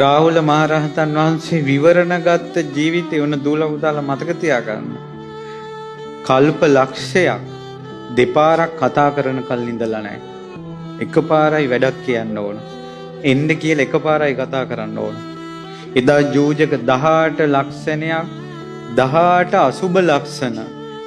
රාහුල මහරහතන් වහන්සේ විවරණ ගත්ත ජීවිතය උන දූල පුතාලා මතක තියාගන්න. කල්ප ලක්ෂයක් දෙපාරක් කතා කරන කල් ඉඳලා නැහැ. එකපාරයි වැඩක් කියන්න ඕන. එන්න කියලා එකපාරයි කතා කරන්න ඕන. එදා ජූජක 18 ලක්ෂණයක් 18 අසුබ ලක්ෂණ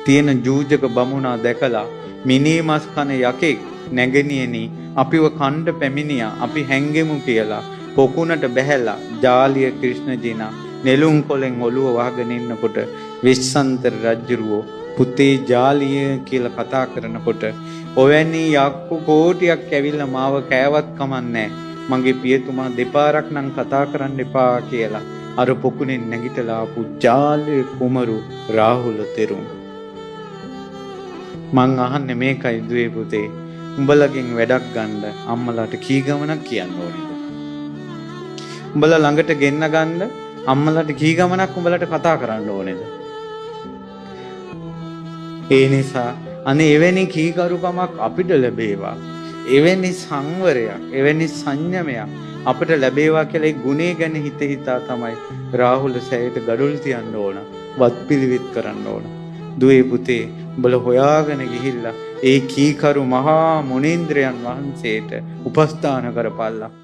තියෙන ජූජක බමුණා දැකලා මිනිමස් කන යකෙක් නැගණියනි අපිව කණ්ඩ පැමිණියා අපි හැංගෙමු කියලා පොකුණට බැහැලා ජාලිය ක්‍රිෂ්ණජිනා නෙළුම් කොලෙන් ඔළුව වහගෙන ඉන්නකොට විශ්සන්තර රජුරෝ පුතේ ජාලිය කියලා කතා කරනකොට ඔවැනි යක්කු කෝටියක් ඇවිල්ලා මාව කෑවත් කමන්නේ මගේ පියතුමා දෙපාරක් නම් කතා කරන්න එපා කියලා අර පොකුණෙන් නැගිටලා ආපු ජාලිය කුමරු රාහුල තෙරුන්. මං අහන්නේ මේකයි දුවේ පුතේ උඹලගෙන් වැඩක් ගන්න අම්මලාට කී ගමනක් කියන්න ඕනේද? උඹලා ළඟට ගෙන්න ගන්න අම්මලාට කී ගමනක් උඹලට කතා කරන්න ඕනේද? ඒ නිසා අනේ එවැනි කීකරුකමක් අපිට ලැබේවා. එවැනි සංවරයක්, එවැනි සංයමයක් අපිට ලැබේවා කියලා ඒ ගුණේ ගැන හිතා තමයි රාහුල සෑයට ගඩොල් තියන්න ඕන, වත් පිළිවෙත් කරන්න ඕන. දුවේ පුතේ උඹලා හොයාගෙන ගිහිල්ලා ඒ කීකරු මහා මුනීන්ද්‍රයන් වහන්සේට උපස්ථාන කරපල්ලා.